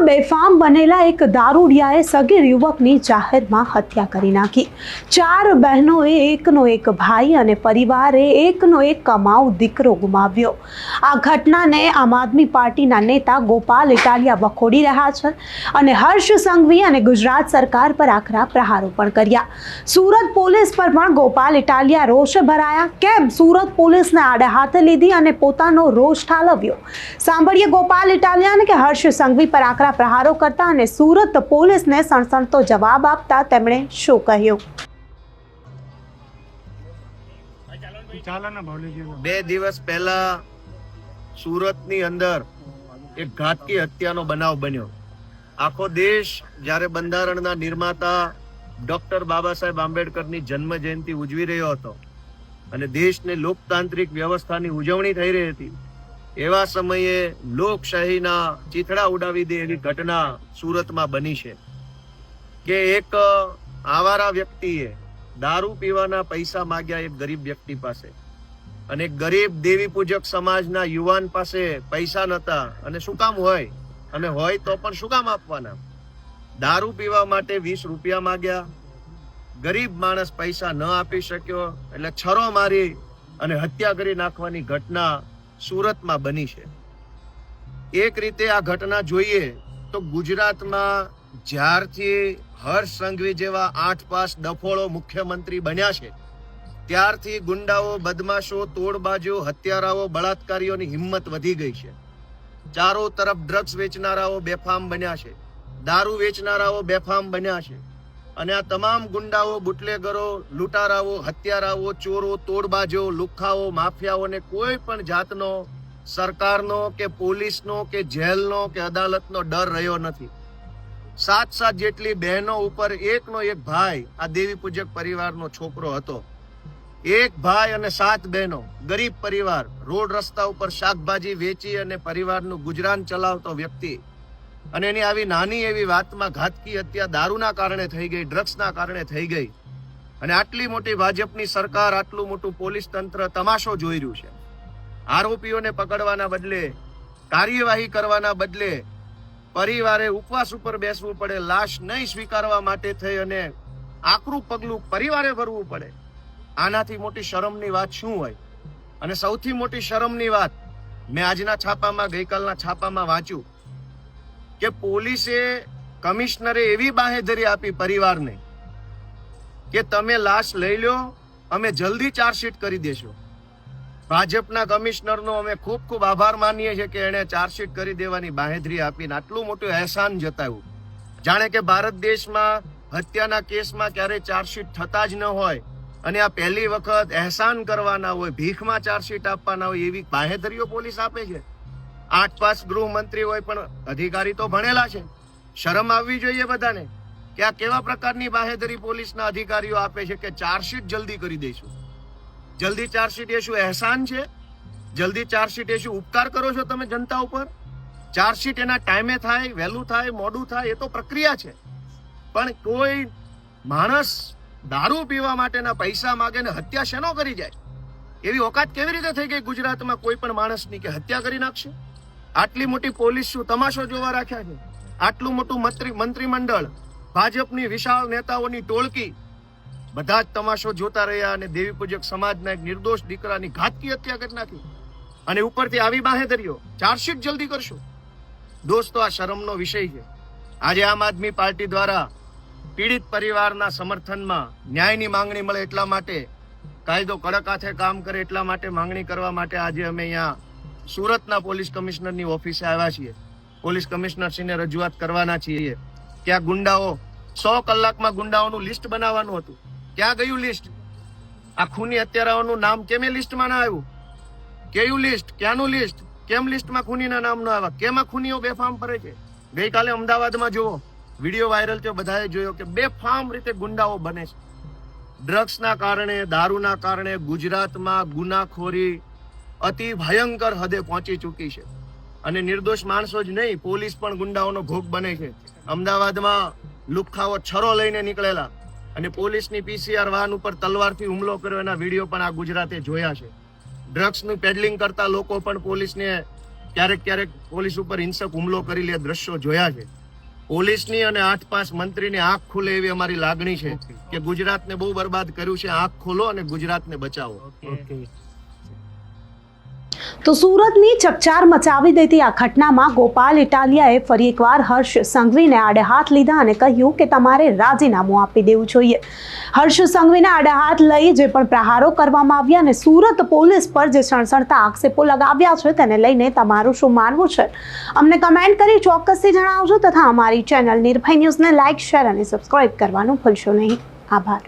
બેફામ બનેલા એક દારૂડિયાએ સગીર યુવકની જાહેરમાં હત્યા કરી નાખી। 4 બહેનોએ એકનો એક ભાઈ અને પરિવારે એકનો એક કમાઉ દીકરો ગુમાવ્યો। આ ઘટનાને આમ આદમી પાર્ટીના નેતા ગોપાલ ઇટાલિયા વખોડી રહ્યા છે અને હર્ષ સંઘવી અને ગુજરાત સરકાર પર આકરા પ્રહારો પણ કર્યા। સુરત પોલીસ પર પણ ગોપાલ ઇટાલિયા રોષે ભરાયા। કેમ સુરત પોલીસને આડે હાથે લીધી અને પોતાનો રોષ ઠાલવ્યો? સાંભળીએ ગોપાલ ઇટાલિયાને કે હર્ષ સંઘવી પર આકરા પ્રહારો કરતા અને સુરત પોલીસને સણસણતો જવાબ આપતા તેમણે શું કહ્યું? 2 દિવસ પહેલા સુરતની અંદર એક ઘાતકી હત્યાનો બનાવ બન્યો। આખો દેશ જ્યારે બંધારણના નિર્માતા ડોક્ટર બાબા સાહેબ આંબેડકરની જન્મ જયંતિ ઉજવી રહ્યો હતો અને દેશને લોકતાંત્રિક વ્યવસ્થાની ઉજવણી થઈ રહી હતી, એવા સમયે લોકશાહીના ચીથડા ઉડાવી દે એવી ઘટના સુરતમાં બની છે કે એક આવારા વ્યક્તિએ દારૂ પીવાના પૈસા માંગ્યા એક ગરીબ વ્યક્તિ પાસે, અને ગરીબ દેવી પૂજક સમાજના યુવાન પાસે પૈસા નતા અને શું કામ હોય, અને હોય તો પણ શું કામ આપવાના? દારૂ પીવા માટે 20 રૂપિયા માંગ્યા। ગરીબ માણસ પૈસા ન આપી શક્યો એટલે છરો મારી અને હત્યા કરી નાખવાની ઘટના સુરતમાં બની છે। એક રીતે આ ઘટના જોઈએ તો ગુજરાતમાં જ્યારથી હર્ષ સંઘવી જેવા 8 પાસ ડફોળો મુખ્યમંત્રી બન્યા છે ત્યારથી ગુંડાઓ, બદમાશો, તોડબાજો, હત્યારાઓ, બળાત્કારીઓની હિંમત વધી ગઈ છે। ચારો તરફ ડ્રગ્સ વેચનારાઓ બેફામ બન્યા છે, દારૂ વેચનારાઓ બેફામ બન્યા છે, અને આ તમામ ગુંડાઓ, બુટલેગરો, લૂંટારાઓ, હત્યારાઓ, ચોરો, તોડબાજો, લુખ્ખાઓ, માફિયાઓને કોઈ પણ જાતનો સરકારનો કે પોલીસનો કે જેલનો કે અદાલતનો ડર રહ્યો નથી। 7 જેટલી બહેનો ઉપર એકનો એક ભાઈ આ દેવી પૂજક પરિવારનો છોકરો હતો। એક ભાઈ અને 7 બહેનો, ગરીબ પરિવાર, રોડ રસ્તા ઉપર શાકભાજી વેચી અને પરિવારનું ગુજરાન ચલાવતો વ્યક્તિ, અને એની આવી નાની એવી વાતમાં ઘાતકી હત્યા દારૂના કારણે થઈ ગઈ, ડ્રગ્સના કારણે થઈ ગઈ। અને આટલી મોટી ભાજપની સરકાર, આટલું મોટું પોલીસ તંત્ર તમાશો જોઈ રહ્યું છે। આરોપીઓને પકડવાના બદલે, કાર્યવાહી કરવાના બદલે પરિવારે ઉપવાસ ઉપર બેસવું પડે, લાશ નહીં સ્વીકારવા માટે થઈ અને આકરું પગલું પરિવારે ભરવું પડે। આનાથી મોટી શરમની વાત શું હોય? અને સૌથી મોટી શરમની વાત મેં આજના છાપામાં, ગઈકાલના છાપામાં વાંચ્યું કે પોલીસે, કમિશનરે એવી બાહેધરી આપી પરિવારને કે તમે લાશ લઈ લો, અમે જલ્દી ચાર્જશીટ કરી દેશું। ભાજપના કમિશનરનો અમે ખૂબ ખૂબ આભાર માનીએ છીએ કે એણે ચાર્જશીટ કરી દેવાની બાહેધરી આપીને આટલું મોટું અહેસાન જતાવ્યું, જાણે કે ભારત દેશમાં હત્યાના કેસમાં ક્યારેય ચાર્જશીટ થતા જ ન હોય અને આ પહેલી વખત અહેસાન કરવાના હોય, ભીખમાં ચાર્જશીટ આપવાના હોય એવી બાહેધરીઓ પોલીસ આપે છે। 8 પાસ ગૃહમંત્રી હોય પણ અધિકારી તો ભણેલા છે। શરમ આવવી જોઈએ બધાને કે આ કેવા પ્રકારની બાહેધરી પોલીસના અધિકારીઓ આપે છે કે ચાર્જશીટ જલ્દી કરી દઈશું। જલ્દી ચાર્જશીટ એ શું અહેસાન છે? જલ્દી ચાર્જશીટ એ શું ઉપકાર કરો છો તમે જનતા ઉપર? ચાર્જશીટ એના ટાઈમે થાય, વહેલું થાય, મોડું થાય, એ તો પ્રક્રિયા છે, પણ કોઈ માણસ દારૂ પીવા માટેના પૈસા માગે ને હત્યા શેનો કરી જાય? એવી ઓકાત કેવી રીતે થઈ ગઈ ગુજરાતમાં કોઈ પણ માણસની કે હત્યા કરી નાખશે? આટલી મોટી પોલીસ શું તમાશો જોવા રાખ્યા છે? આટલું મોટું મંત્રીમંડળ, ભાજપની વિશાળ નેતાઓની ટોળકી, બધા જ તમાશો જોતા રહ્યા અને દેવી પૂજક સમાજના એક નિર્દોષ દીકરાની ઘાતકી હત્યા કરી નાખી, અને ઉપરથી આવી બાહેધરીઓ, ચાર્જશીટ જલ્દી કરશું। દોસ્તો, આ શરમનો વિષય છે। આજે આમ આદમી પાર્ટી દ્વારા પીડિત પરિવારના સમર્થનમાં ન્યાયની માંગણી મળે એટલા માટે, કાયદો કડક હાથે કામ કરે એટલા માટે માંગણી કરવા માટે આજે અમે અહીંયા સુરતના પોલીસ કમિશનરની ઓફિસે આવ્યા છીએ। પોલીસ કમિશનરશ્રીને રજૂઆત કરવાના છીએ કે આ ગુંડાઓ, 100 કલાકમાં ગુંડાઓનું લિસ્ટ બનાવવાનું હતું, ક્યાં ગયું લિસ્ટ? આ ખૂની હત્યારાઓનું નામ કેમ એ લિસ્ટમાં ના આવ્યું? કયું લિસ્ટ? ક્યાંનું લિસ્ટ? કેમ લિસ્ટમાં ખૂનીના નામ ન આવ્યા? કેમ આ ખૂનીઓ બેફામ ફરે છે? ગઈકાલે અમદાવાદમાં જુઓ, વિડીયો વાયરલ થયો, બધાએ જોયો કે બેફામ રીતે ગુંડાઓ બને છે। ડ્રગ્સના કારણે, દારૂના કારણે ગુજરાતમાં ગુનાખોરી અતિ ભયંકર હદે પહોંચી ચૂકી છે, અને નિર્દોષ માણસો જ નહીં, પોલીસ પણ ગુંડાઓનો ભોગ બને છે। અમદાવાદમાં લુખ્ખાઓ છરો લઈને નીકળેલા અને પોલીસની PCR વાહન ઉપર તલવારથી હુમલો કર્યો, એના વિડીયો પણ આ ગુજરાતે જોયા છે। ડ્રગ્સનું પેડલિંગ કરતા લોકો પણ પોલીસને ક્યારેક પોલીસ ઉપર હિંસક હુમલો કરી લે દ્રશ્યો જોયા છે। પોલીસની અને 8-5 મંત્રીની આંખ ખુલે એવી અમારી લાગણી છે કે ગુજરાતને બહુ બરબાદ કર્યું છે. આંખ ખોલો અને ગુજરાતને બચાવો. તો સુરતની ચકચાર મચાવી દેતી આ ઘટનામાં ગોપાલ ઇટાલિયાએ ફરી એકવાર હર્ષ સંઘવીને આડે હાથ લીધા અને કહ્યું કે તમારે રાજીનામું આપી દેવું જોઈએ. હર્ષ સંઘવીને આડે હાથ લઈ જે પણ પ્રહારો કરવામાં આવ્યા અને સુરત પોલીસ પર જે સણસણતા આક્ષેપો લગાવ્યા છે તેને લઈને તમારું શું માનવું છે અમને કમેન્ટ કરી ચોક્કસથી જણાવજો તથા અમારી ચેનલ નિર્ભય ન્યૂઝને લાઇક, શેર અને સબસ્ક્રાઇબ કરવાનું ભૂલશો નહીં. આભાર.